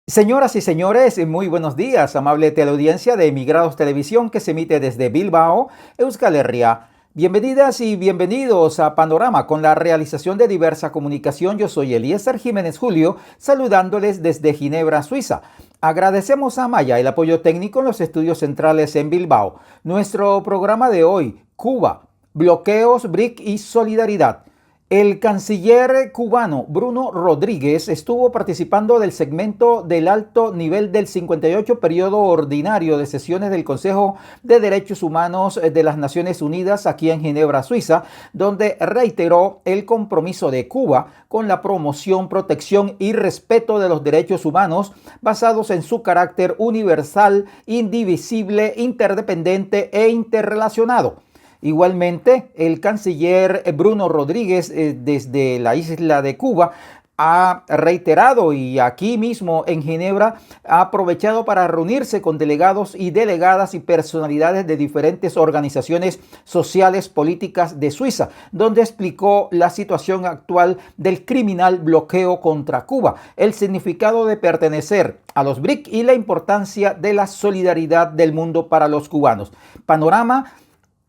Señoras y señores, muy buenos días, amable teleaudiencia de Emigrados Televisión que se emite desde Bilbao, Euskal Herria. Bienvenidas y bienvenidos a Panorama con la realización de diversa comunicación. Yo soy Eliezer Jiménez Julio, saludándoles desde Ginebra, Suiza. Agradecemos a Maya el apoyo técnico en los estudios centrales en Bilbao. Nuestro programa de hoy, Cuba, bloqueos, BRIC y solidaridad. El canciller cubano Bruno Rodríguez estuvo participando del segmento del alto nivel del 58 periodo ordinario de sesiones del Consejo de Derechos Humanos de las Naciones Unidas aquí en Ginebra, Suiza, donde reiteró el compromiso de Cuba con la promoción, protección y respeto de los derechos humanos basados en su carácter universal, indivisible, interdependiente e interrelacionado. Igualmente, el canciller Bruno Rodríguez desde la isla de Cuba ha reiterado y aquí mismo en Ginebra ha aprovechado para reunirse con delegados y delegadas y personalidades de diferentes organizaciones sociales políticas de Suiza, donde explicó la situación actual del criminal bloqueo contra Cuba, el significado de pertenecer a los BRIC y la importancia de la solidaridad del mundo para los cubanos. Panorama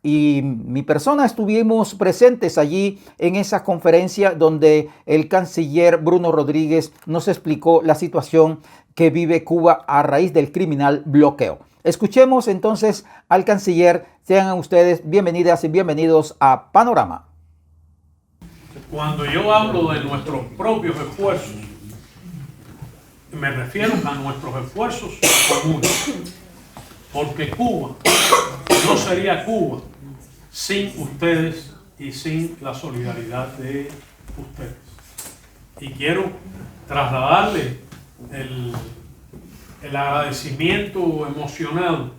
y mi persona estuvimos presentes allí en esa conferencia donde el canciller Bruno Rodríguez nos explicó la situación que vive Cuba a raíz del criminal bloqueo. Escuchemos entonces al canciller. Sean ustedes bienvenidas y bienvenidos a Panorama. Cuando yo hablo de nuestros propios esfuerzos, me refiero a nuestros esfuerzos comunes, porque Cuba no sería Cuba sin ustedes y sin la solidaridad de ustedes. Y quiero trasladarle el agradecimiento emocionado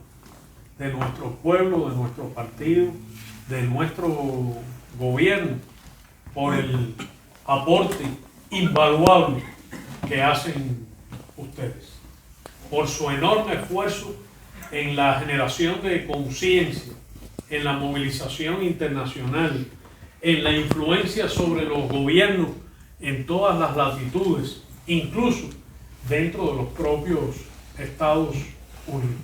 de nuestro pueblo, de nuestro partido, de nuestro gobierno, por el aporte invaluable que hacen ustedes, por su enorme esfuerzo en la generación de conciencia, en la movilización internacional, en la influencia sobre los gobiernos en todas las latitudes, incluso dentro de los propios Estados Unidos.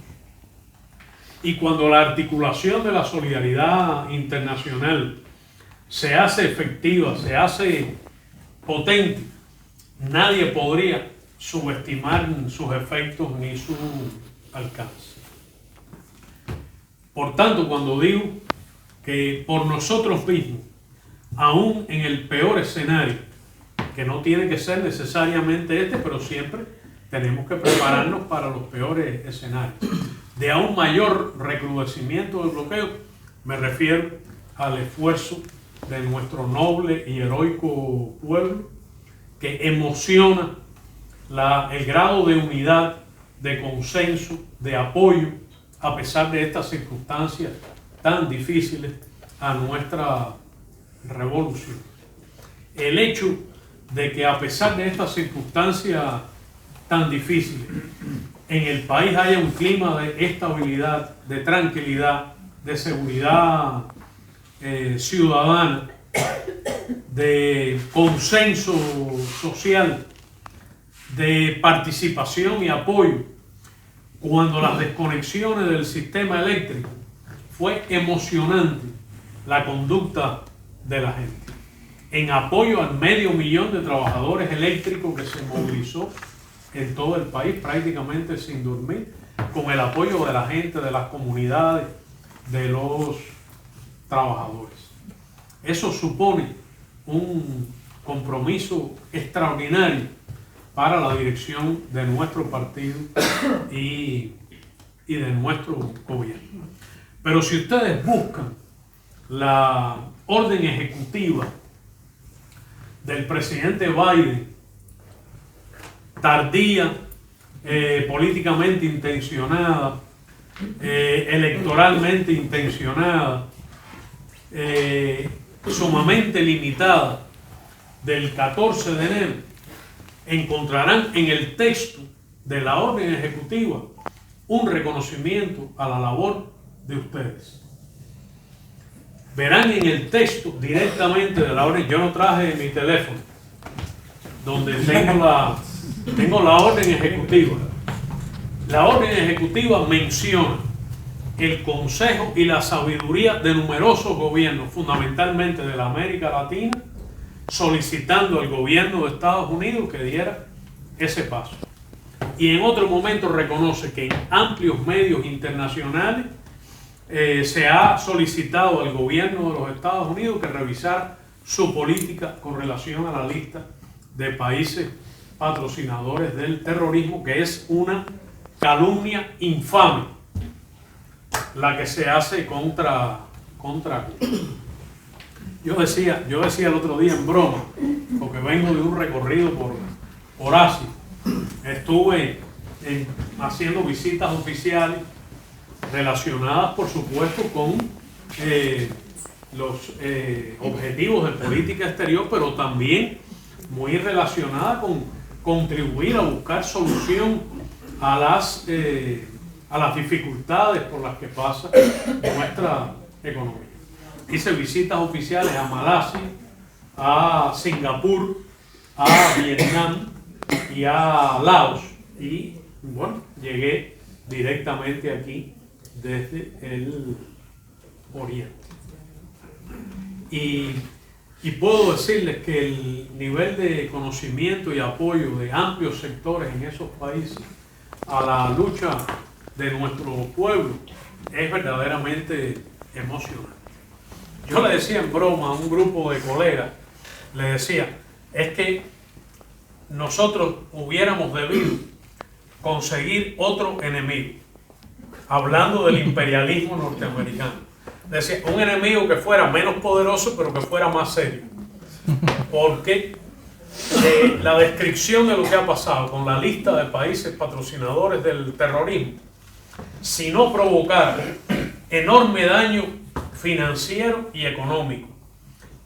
Y cuando la articulación de la solidaridad internacional se hace efectiva, se hace potente, nadie podría subestimar sus efectos ni su alcance. Por tanto, cuando digo que por nosotros mismos, aún en el peor escenario, que no tiene que ser necesariamente este, pero siempre tenemos que prepararnos para los peores escenarios, de aún mayor recrudecimiento del bloqueo, me refiero al esfuerzo de nuestro noble y heroico pueblo, que emociona el grado de unidad, de consenso, de apoyo, a pesar de estas circunstancias tan difíciles a nuestra revolución. El hecho de que a pesar de estas circunstancias tan difíciles, en el país haya un clima de estabilidad, de tranquilidad, de seguridad ciudadana, de consenso social, de participación y apoyo, cuando las desconexiones del sistema eléctrico, fue emocionante la conducta de la gente. En apoyo al 500,000 de trabajadores eléctricos que se movilizó en todo el país prácticamente sin dormir, con el apoyo de la gente, de las comunidades, de los trabajadores. Eso supone un compromiso extraordinario para la dirección de nuestro partido y de nuestro gobierno. Pero si ustedes buscan la orden ejecutiva del presidente Biden, tardía, políticamente intencionada, electoralmente intencionada, sumamente limitada, del 14 de enero, encontrarán en el texto de la orden ejecutiva un reconocimiento a la labor de ustedes. Verán en el texto directamente de la orden, yo no traje mi teléfono, donde tengo Tengo la orden ejecutiva. La orden ejecutiva menciona el consejo y la sabiduría de numerosos gobiernos, fundamentalmente de la América Latina, solicitando al gobierno de Estados Unidos que diera ese paso. Y en otro momento reconoce que en amplios medios internacionales se ha solicitado al gobierno de los Estados Unidos que revisara su política con relación a la lista de países patrocinadores del terrorismo, que es una calumnia infame la que se hace contra Cuba. Yo decía el otro día en broma, porque vengo de un recorrido por Asia, estuve haciendo visitas oficiales relacionadas, por supuesto, con los objetivos de política exterior, pero también muy relacionada con contribuir a buscar solución a las dificultades por las que pasa nuestra economía. Hice visitas oficiales a Malasia, a Singapur, a Vietnam y a Laos, y bueno, llegué directamente aquí desde el Oriente. Y puedo decirles que el nivel de conocimiento y apoyo de amplios sectores en esos países a la lucha de nuestro pueblo es verdaderamente emocionante. Yo le decía en broma a un grupo de colegas, le decía, es que nosotros hubiéramos debido conseguir otro enemigo, hablando del imperialismo norteamericano. Decía, un enemigo que fuera menos poderoso, pero que fuera más serio. Porque la descripción de lo que ha pasado con la lista de países patrocinadores del terrorismo, si no provocara enorme daño financiero y económico,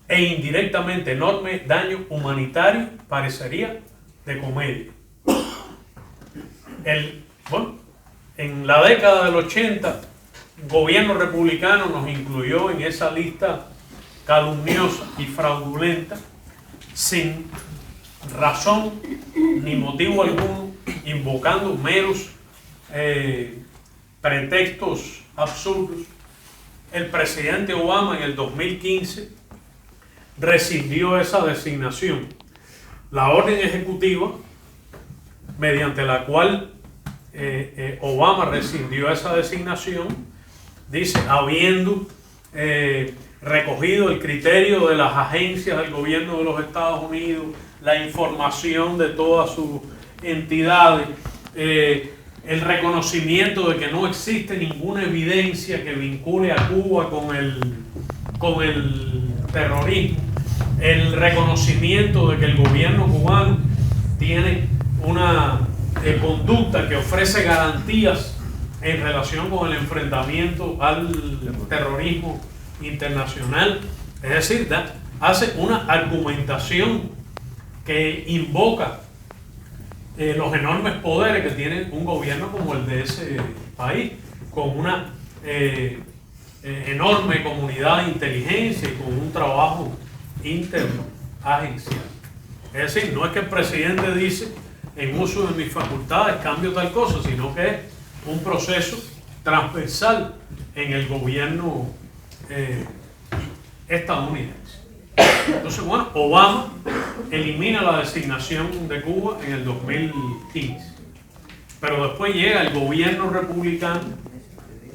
e indirectamente enorme daño humanitario, parecería de comedia. En la década del 80, el gobierno republicano nos incluyó en esa lista calumniosa y fraudulenta, sin razón ni motivo alguno, invocando meros pretextos absurdos. El presidente Obama en el 2015 rescindió esa designación. La orden ejecutiva mediante la cual Obama rescindió esa designación dice, habiendo recogido el criterio de las agencias del gobierno de los Estados Unidos, la información de todas sus entidades, el reconocimiento de que no existe ninguna evidencia que vincule a Cuba con el terrorismo, el reconocimiento de que el gobierno cubano tiene una conducta que ofrece garantías en relación con el enfrentamiento al terrorismo internacional. Es decir, hace una argumentación que invoca los enormes poderes que tiene un gobierno como el de ese país, con una enorme comunidad de inteligencia y con un trabajo interno agencial. Es decir, no es que el presidente dice, en uso de mis facultades cambio tal cosa, sino que es un proceso transversal en el gobierno estadounidense. Entonces, bueno, Obama elimina la designación de Cuba en el 2015, pero después llega el gobierno republicano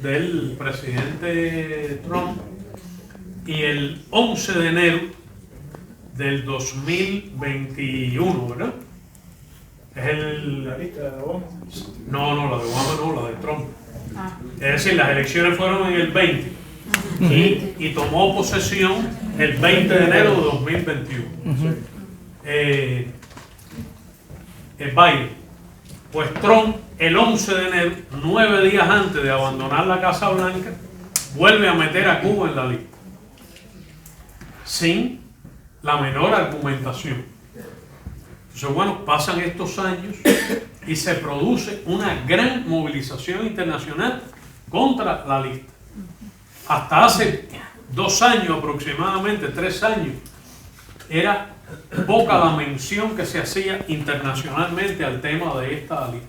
del presidente Trump y el 11 de enero del 2021, ¿verdad? ¿La lista de Obama? No, la de Obama no, la de Trump. Es decir, las elecciones fueron en el 20 y tomó posesión el 20 de enero de 2021. Biden. Pues Trump, el 11 de enero, 9 días antes de abandonar la Casa Blanca, vuelve a meter a Cuba en la lista, sin la menor argumentación. Entonces, bueno, pasan estos años y se produce una gran movilización internacional contra la lista. Hasta hace 2 años aproximadamente, 3 años, era poca la mención que se hacía internacionalmente al tema de esta lista.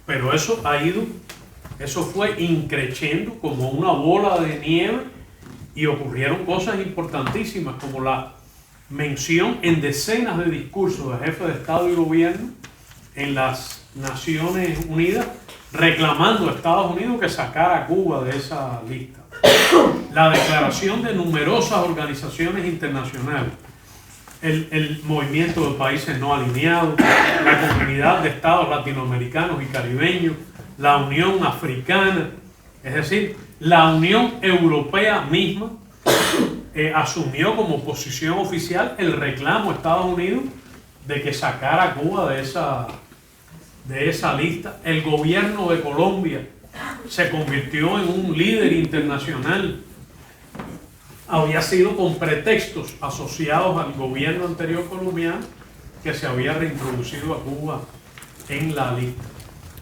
Pero eso fue increciendo como una bola de nieve y ocurrieron cosas importantísimas como la mención en decenas de discursos de jefes de Estado y gobierno en las Naciones Unidas reclamando a Estados Unidos que sacara a Cuba de esa lista. La declaración de numerosas organizaciones internacionales, el movimiento de países no alineados, la comunidad de estados latinoamericanos y caribeños, la Unión Africana, es decir, la Unión Europea misma asumió como posición oficial el reclamo a Estados Unidos de que sacara a Cuba de esa lista. El gobierno de Colombia se convirtió en un líder internacional. Había sido con pretextos asociados al gobierno anterior colombiano que se había reintroducido a Cuba en la lista.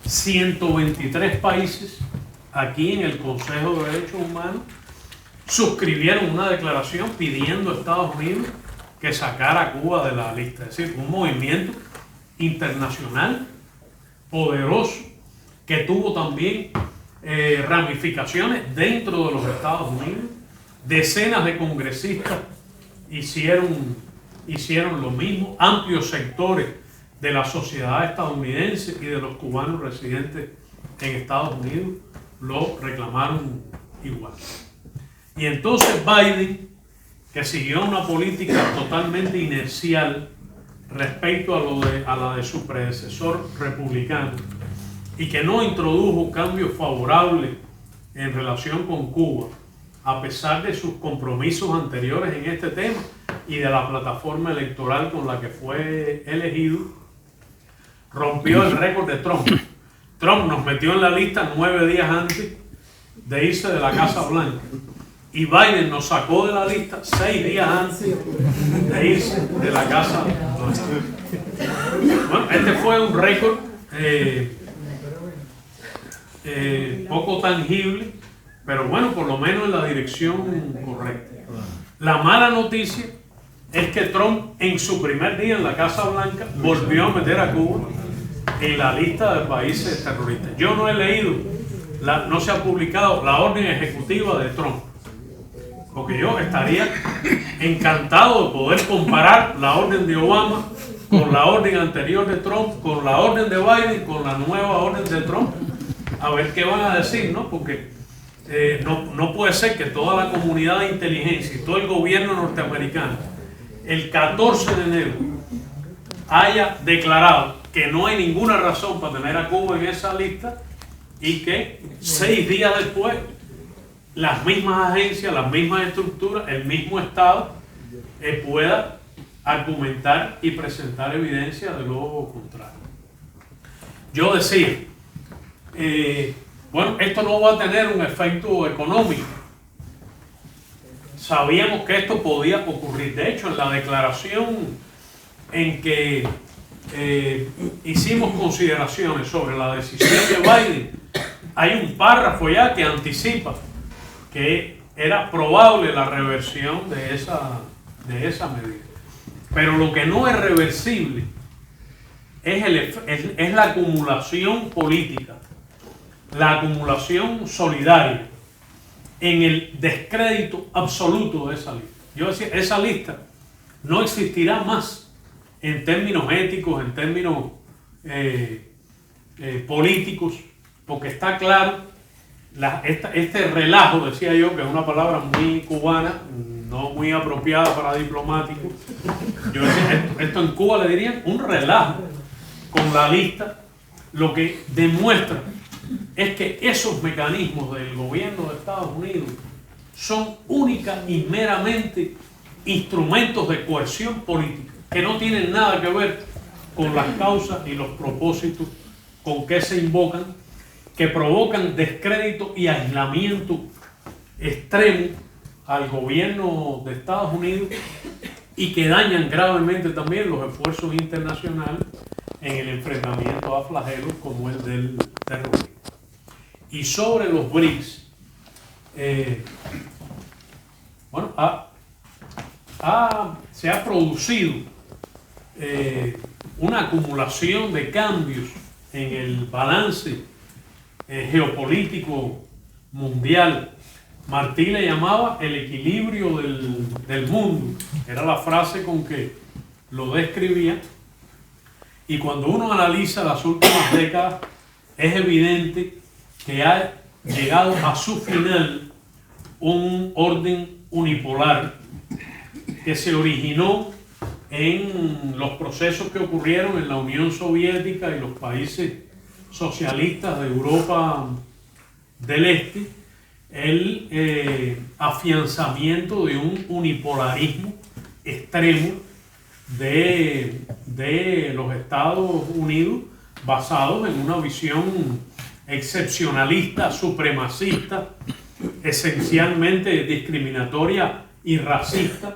123 países aquí en el Consejo de Derechos Humanos suscribieron una declaración pidiendo a Estados Unidos que sacara a Cuba de la lista. Es decir, un movimiento internacional poderoso que tuvo también ramificaciones dentro de los Estados Unidos. Decenas de congresistas hicieron lo mismo. Amplios sectores de la sociedad estadounidense y de los cubanos residentes en Estados Unidos lo reclamaron igual. Y entonces Biden, que siguió una política totalmente inercial respecto a la de su predecesor republicano y que no introdujo cambios favorables en relación con Cuba, a pesar de sus compromisos anteriores en este tema y de la plataforma electoral con la que fue elegido, rompió el récord de Trump. Trump nos metió en la lista 9 días antes de irse de la Casa Blanca. Y Biden nos sacó de la lista 6 días antes de irse de la Casa Blanca. Bueno, este fue un récord poco tangible, pero bueno, por lo menos en la dirección correcta. La mala noticia es que Trump en su primer día en la Casa Blanca volvió a meter a Cuba en la lista de países terroristas. Yo no he leído, no se ha publicado la orden ejecutiva de Trump, porque yo estaría encantado de poder comparar la orden de Obama con la orden anterior de Trump, con la orden de Biden, con la nueva orden de Trump, a ver qué van a decir, ¿no? Porque no puede ser que toda la comunidad de inteligencia y todo el gobierno norteamericano el 14 de enero haya declarado que no hay ninguna razón para tener a Cuba en esa lista y que 6 días después las mismas agencias, las mismas estructuras, el mismo Estado pueda argumentar y presentar evidencia de lo contrario. Yo decía, bueno, esto no va a tener un efecto económico. Sabíamos que esto podía ocurrir. De hecho, en la declaración en que hicimos consideraciones sobre la decisión de Biden, hay un párrafo ya que anticipa que era probable la reversión de esa medida. Pero lo que no es reversible es la acumulación política, la acumulación solidaria en el descrédito absoluto de esa lista. Yo decía, esa lista no existirá más en términos éticos, en términos políticos, porque está claro, este relajo, decía yo, que es una palabra muy cubana, no muy apropiada para diplomáticos. Yo decía, esto en Cuba le dirían un relajo con la lista, lo que demuestra es que esos mecanismos del gobierno de Estados Unidos son única y meramente instrumentos de coerción política, que no tienen nada que ver con las causas y los propósitos con que se invocan, que provocan descrédito y aislamiento extremo al gobierno de Estados Unidos y que dañan gravemente también los esfuerzos internacionales en el enfrentamiento a flagelos como el del terrorismo. Y sobre los BRICS, bueno, se ha producido una acumulación de cambios en el balance geopolítico mundial. Martí le llamaba el equilibrio del mundo, era la frase con que lo describía, y cuando uno analiza las últimas décadas es evidente que ha llegado a su final un orden unipolar que se originó en los procesos que ocurrieron en la Unión Soviética y los países socialistas de Europa del Este, el afianzamiento de un unipolarismo extremo de los Estados Unidos, basados en una visión excepcionalista, supremacista, esencialmente discriminatoria y racista,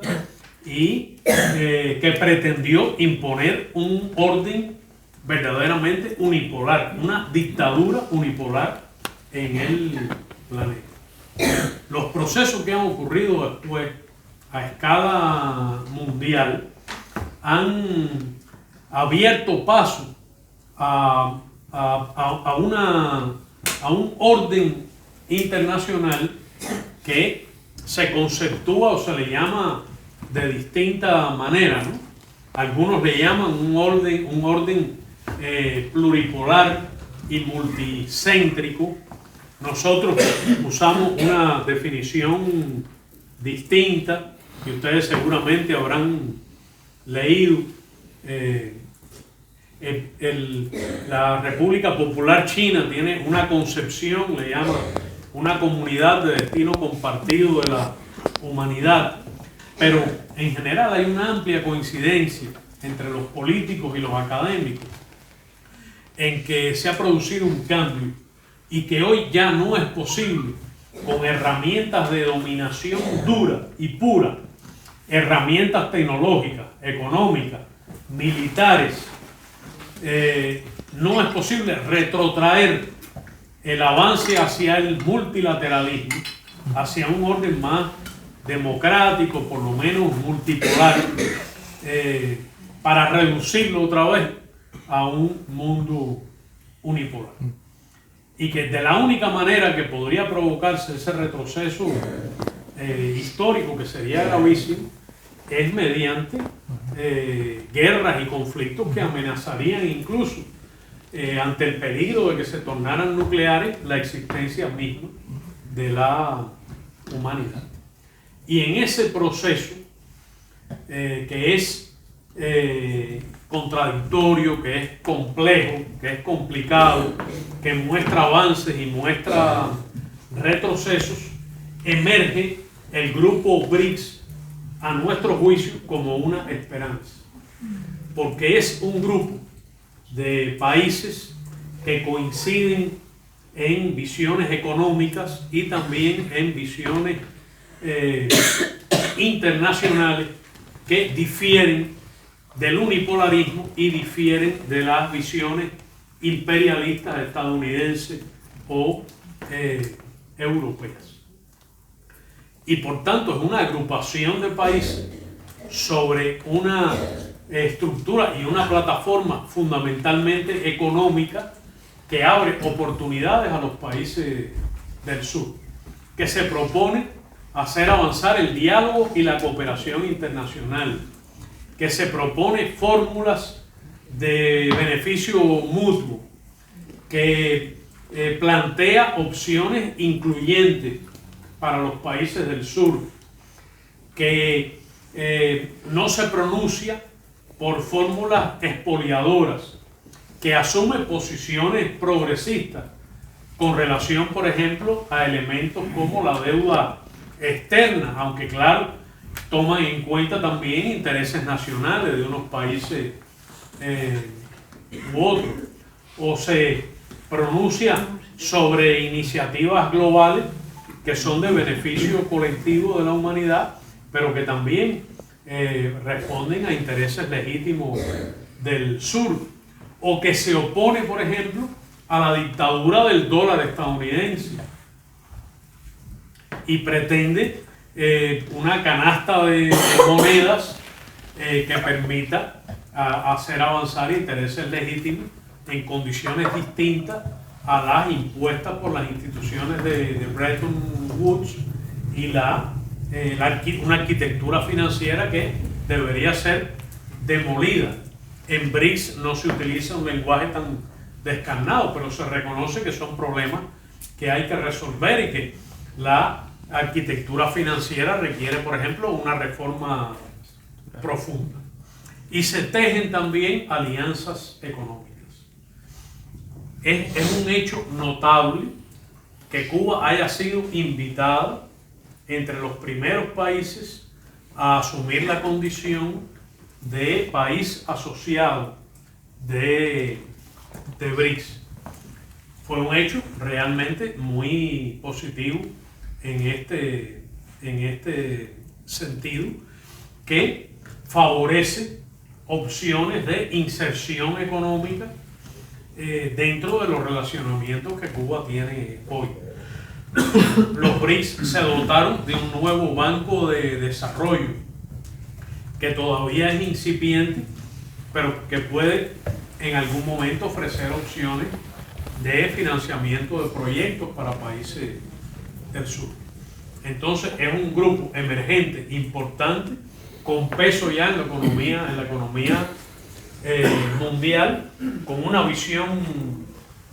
y que pretendió imponer un orden verdaderamente unipolar, una dictadura unipolar en el planeta. Los procesos que han ocurrido después a escala mundial han abierto paso a un orden internacional que se conceptúa o se le llama de distinta manera, ¿no? Algunos le llaman un orden pluripolar y multicéntrico. Nosotros usamos una definición distinta que ustedes seguramente habrán leído. La República Popular China tiene una concepción, le llama una comunidad de destino compartido de la humanidad, pero en general hay una amplia coincidencia entre los políticos y los académicos en que se ha producido un cambio y que hoy ya no es posible, con herramientas de dominación dura y pura, herramientas tecnológicas, económicas, militares, no es posible retrotraer el avance hacia el multilateralismo, hacia un orden más democrático, por lo menos multipolar, para reducirlo otra vez a un mundo unipolar. Y que de la única manera que podría provocarse ese retroceso histórico, que sería gravísimo, es mediante guerras y conflictos que amenazarían incluso, ante el peligro de que se tornaran nucleares, la existencia misma de la humanidad. Y en ese proceso, que es contradictorio, que es complejo, que es complicado, que muestra avances y muestra retrocesos, emerge el grupo BRICS, a nuestro juicio, como una esperanza, porque es un grupo de países que coinciden en visiones económicas y también en visiones internacionales que difieren del unipolarismo y difieren de las visiones imperialistas estadounidenses o europeas. Y por tanto es una agrupación de países sobre una estructura y una plataforma fundamentalmente económica que abre oportunidades a los países del sur, que se propone hacer avanzar el diálogo y la cooperación internacional, que se propone fórmulas de beneficio mutuo, que plantea opciones incluyentes para los países del sur, que no se pronuncia por fórmulas expoliadoras, que asume posiciones progresistas con relación, por ejemplo, a elementos como la deuda externa, aunque claro, toman en cuenta también intereses nacionales de unos países u otros, o se pronuncia sobre iniciativas globales que son de beneficio colectivo de la humanidad, pero que también responden a intereses legítimos del sur, o que se opone, por ejemplo, a la dictadura del dólar estadounidense y pretende una canasta de monedas que permita hacer avanzar intereses legítimos en condiciones distintas a las impuestas por las instituciones de Bretton Woods y una arquitectura financiera que debería ser demolida. En BRICS no se utiliza un lenguaje tan descarnado, pero se reconoce que son problemas que hay que resolver y que la arquitectura financiera requiere, por ejemplo, una reforma profunda. Y se tejen también alianzas económicas. Es un hecho notable que Cuba haya sido invitada entre los primeros países a asumir la condición de país asociado de BRICS. Fue un hecho realmente muy positivo en este sentido, que favorece opciones de inserción económica dentro de los relacionamientos que Cuba tiene hoy. Los BRICS se dotaron de un nuevo banco de desarrollo que todavía es incipiente, pero que puede en algún momento ofrecer opciones de financiamiento de proyectos para países del sur. Entonces es un grupo emergente, importante, con peso ya en la economía mundial, con una visión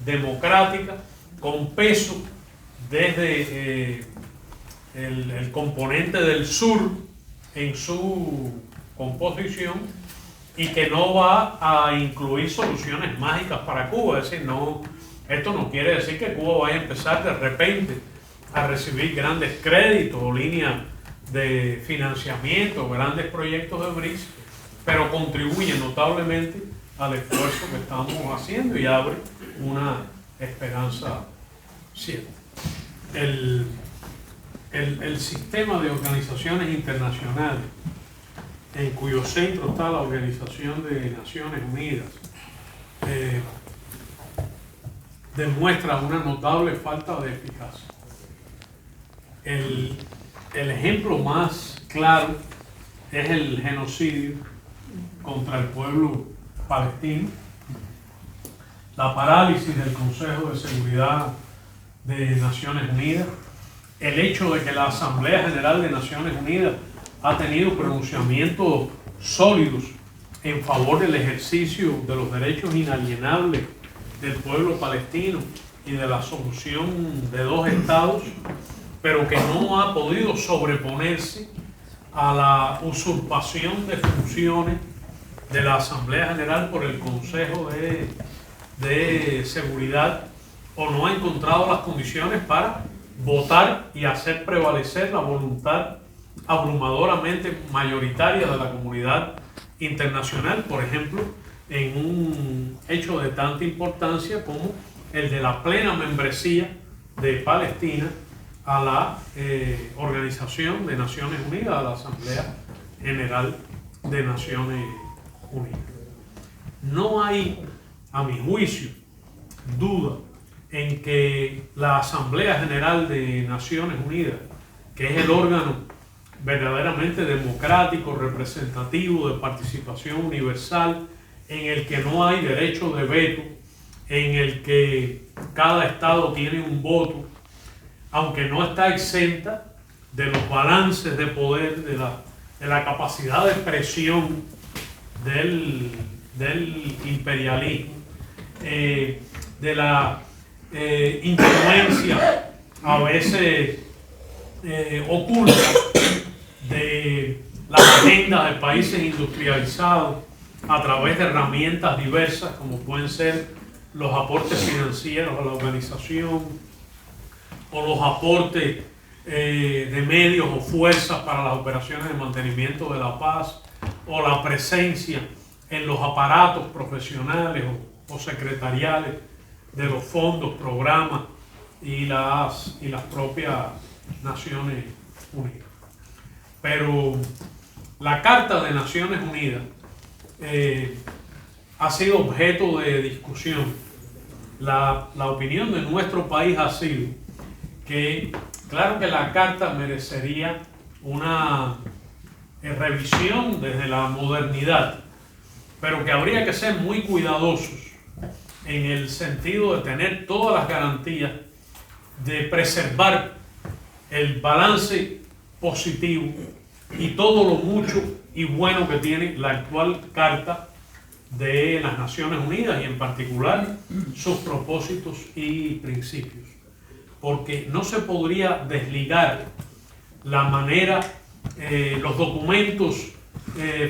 democrática, con peso desde el componente del sur en su composición, y que no va a incluir soluciones mágicas para Cuba. Es decir, esto no quiere decir que Cuba vaya a empezar de repente a recibir grandes créditos o líneas de financiamiento, grandes proyectos de BRICS, pero contribuye notablemente al esfuerzo que estamos haciendo y abre una esperanza cierta. El sistema de organizaciones internacionales, en cuyo centro está la Organización de Naciones Unidas, demuestra una notable falta de eficacia. El ejemplo más claro es el genocidio contra el pueblo palestino, la parálisis del Consejo de Seguridad de Naciones Unidas, el hecho de que la Asamblea General de Naciones Unidas ha tenido pronunciamientos sólidos en favor del ejercicio de los derechos inalienables del pueblo palestino y de la solución de dos estados, pero que no ha podido sobreponerse a la usurpación de funciones de la Asamblea General por el Consejo de Seguridad, o no ha encontrado las condiciones para votar y hacer prevalecer la voluntad abrumadoramente mayoritaria de la comunidad internacional, por ejemplo, en un hecho de tanta importancia como el de la plena membresía de Palestina a la Organización de Naciones Unidas, a la Asamblea General de Naciones Unidas. No hay, a mi juicio, duda en que la Asamblea General de Naciones Unidas, que es el órgano verdaderamente democrático, representativo, de participación universal, en el que no hay derecho de veto, en el que cada estado tiene un voto, aunque no está exenta de los balances de poder, de la capacidad de presión del imperialismo, de la influencia a veces oculta de las agendas de países industrializados a través de herramientas diversas, como pueden ser los aportes financieros a la organización, o los aportes de medios o fuerzas para las operaciones de mantenimiento de la paz, o la presencia en los aparatos profesionales o secretariales de los fondos, programas y las propias Naciones Unidas. Pero la Carta de Naciones Unidas ha sido objeto de discusión. La opinión de nuestro país ha sido que, claro que la Carta merecería una revisión desde la modernidad, pero que habría que ser muy cuidadosos en el sentido de tener todas las garantías de preservar el balance positivo y todo lo mucho y bueno que tiene la actual Carta de las Naciones Unidas y en particular sus propósitos y principios. Porque no se podría desligar la manera, los documentos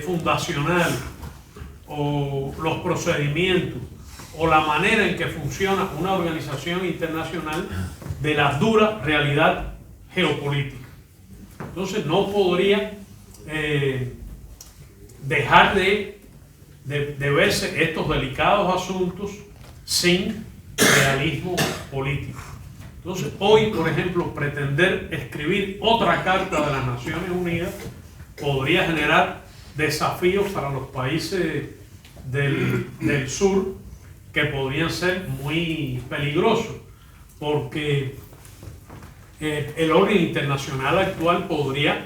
fundacionales o los procedimientos o la manera en que funciona una organización internacional de la dura realidad geopolítica. Entonces no podría dejar de verse estos delicados asuntos sin realismo político. Entonces hoy, por ejemplo, pretender escribir otra Carta de las Naciones Unidas podría generar desafíos para los países del sur que podrían ser muy peligrosos, porque el orden internacional actual podría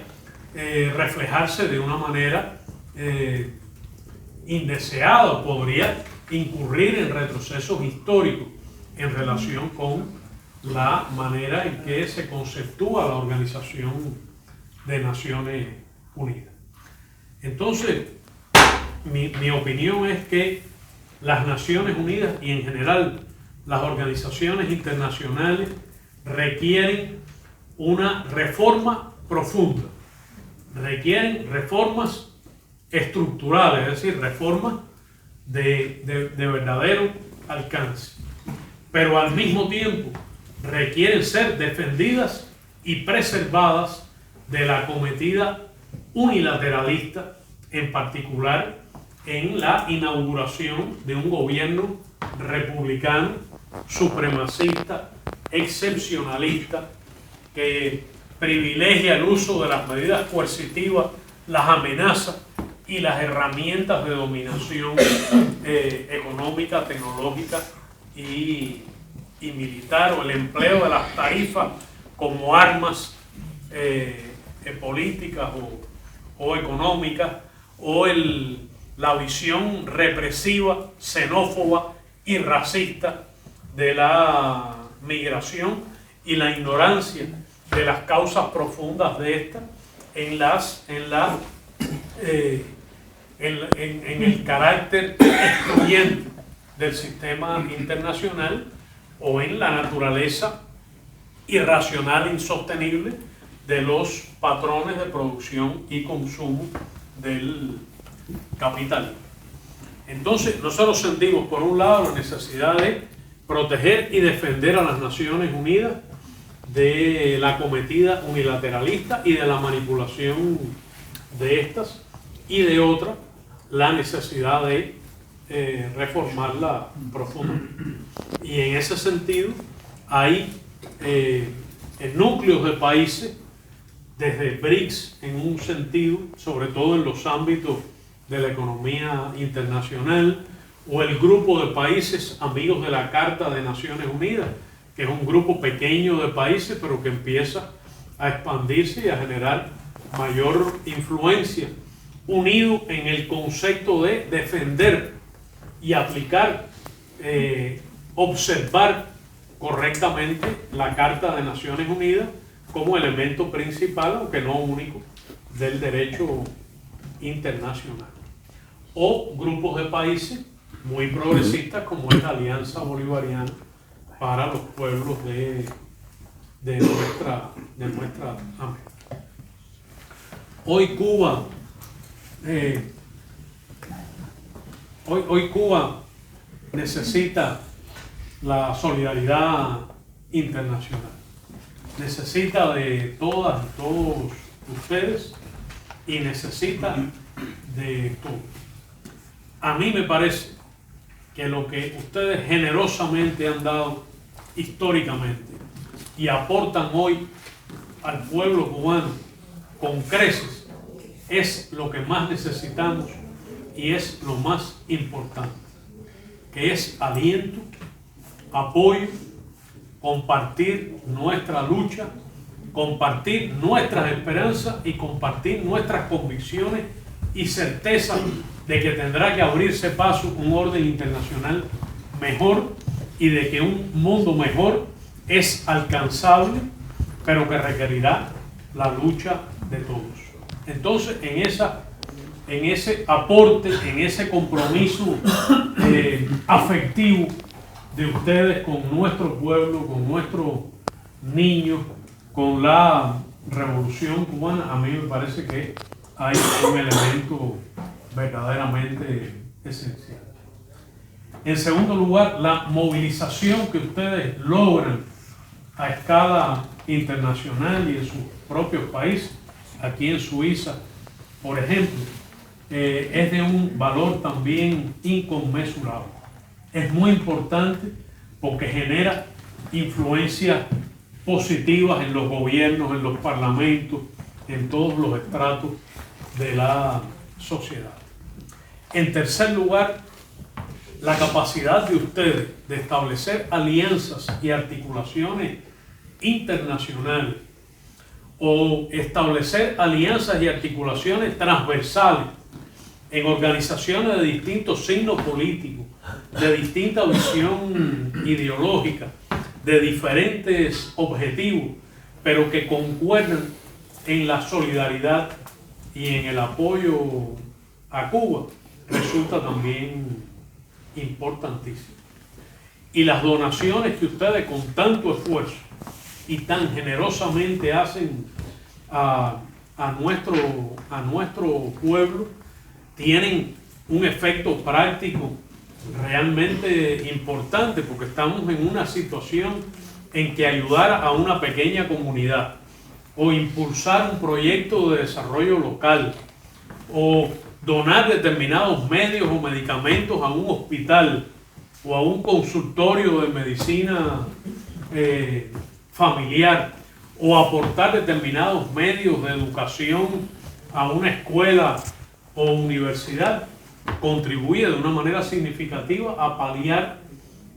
reflejarse de una manera indeseada, podría incurrir en retrocesos históricos en relación con la manera en que se conceptúa la Organización de Naciones Unidas. Entonces, mi opinión es que las Naciones Unidas y en general las organizaciones internacionales requieren una reforma profunda, requieren reformas estructurales, es decir, reformas de verdadero alcance, pero al mismo tiempo requieren ser defendidas y preservadas de la acometida unilateralista, en particular en la inauguración de un gobierno republicano, supremacista, excepcionalista, que privilegia el uso de las medidas coercitivas, las amenazas y las herramientas de dominación económica, tecnológica y militar, o el empleo de las tarifas como armas políticas o económicas, o la visión represiva, xenófoba y racista de la migración y la ignorancia de las causas profundas de esta en el carácter excluyente del sistema internacional, o en la naturaleza irracional e insostenible de los patrones de producción y consumo del capitalismo. Entonces, nosotros sentimos, por un lado, la necesidad de proteger y defender a las Naciones Unidas de la acometida unilateralista y de la manipulación de estas, y de otra, la necesidad de reformarla profundamente. Y en ese sentido, hay núcleos de países, desde BRICS en un sentido, sobre todo en los ámbitos de la economía internacional, o el grupo de países amigos de la Carta de Naciones Unidas, que es un grupo pequeño de países, pero que empieza a expandirse y a generar mayor influencia, unido en el concepto de defender y aplicar, observar correctamente la Carta de Naciones Unidas como elemento principal, aunque no único, del derecho internacional. O grupos de países muy progresistas, como es la Alianza Bolivariana para los pueblos de nuestra América. Hoy Cuba necesita la solidaridad internacional, necesita de todas y todos ustedes, y necesita de todo. A mí me parece que lo que ustedes generosamente han dado históricamente y aportan hoy al pueblo cubano con creces es lo que más necesitamos y es lo más importante, que es aliento, apoyo, compartir nuestra lucha, compartir nuestras esperanzas y compartir nuestras convicciones y certeza de que tendrá que abrirse paso un orden internacional mejor y de que un mundo mejor es alcanzable, pero que requerirá la lucha de todos. Entonces, en ese aporte, en ese compromiso afectivo de ustedes con nuestro pueblo, con nuestros niños, con la Revolución Cubana, a mí me parece que hay un elemento verdaderamente esencial. En segundo lugar, la movilización que ustedes logran a escala internacional y en sus propios países, aquí en Suiza, por ejemplo, es de un valor también inconmensurable. Es muy importante porque genera influencias positivas en los gobiernos, en los parlamentos, en todos los estratos de la sociedad. En tercer lugar, la capacidad de ustedes de establecer alianzas y articulaciones internacionales o establecer alianzas y articulaciones transversales en organizaciones de distintos signos políticos, de distinta visión ideológica, de diferentes objetivos, pero que concuerdan en la solidaridad y en el apoyo a Cuba, resulta también importantísimo. Y las donaciones que ustedes con tanto esfuerzo y tan generosamente hacen a nuestro pueblo tienen un efecto práctico realmente importante, porque estamos en una situación en que ayudar a una pequeña comunidad o impulsar un proyecto de desarrollo local o donar determinados medios o medicamentos a un hospital o a un consultorio de medicina familiar o aportar determinados medios de educación a una escuela o universidad, contribuye de una manera significativa a paliar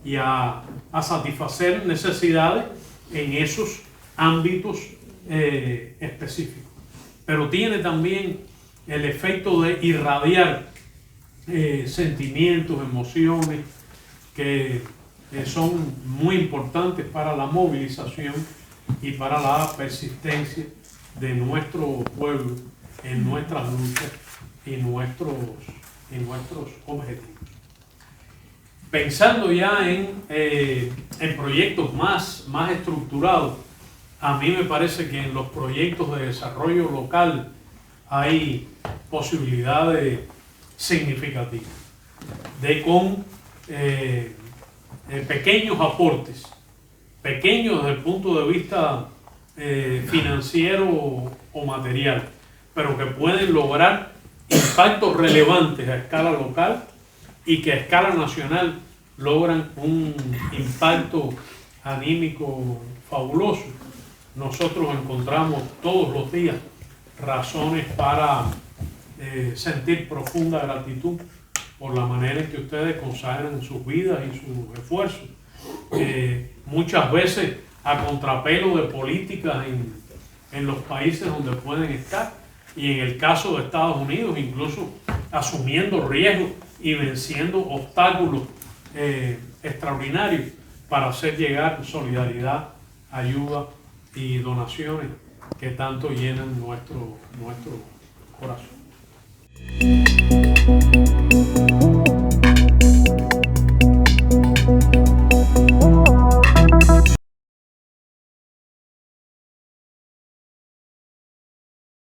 y a satisfacer necesidades en esos ámbitos específicos. Pero tiene también el efecto de irradiar sentimientos, emociones que son muy importantes para la movilización y para la persistencia de nuestro pueblo en nuestras luchas y nuestros objetivos. Pensando ya en proyectos más estructurados, a mí me parece que en los proyectos de desarrollo local hay posibilidades significativas de con pequeños aportes, pequeños desde el punto de vista financiero o material, pero que pueden lograr impactos relevantes a escala local y que a escala nacional logran un impacto anímico fabuloso. Nosotros encontramos todos los días razones para sentir profunda gratitud por la manera en que ustedes consagran sus vidas y sus esfuerzos. Muchas veces a contrapelo de políticas en los países donde pueden estar, y en el caso de Estados Unidos incluso asumiendo riesgos y venciendo obstáculos extraordinarios para hacer llegar solidaridad, ayuda y donaciones que tanto llenan nuestro corazón.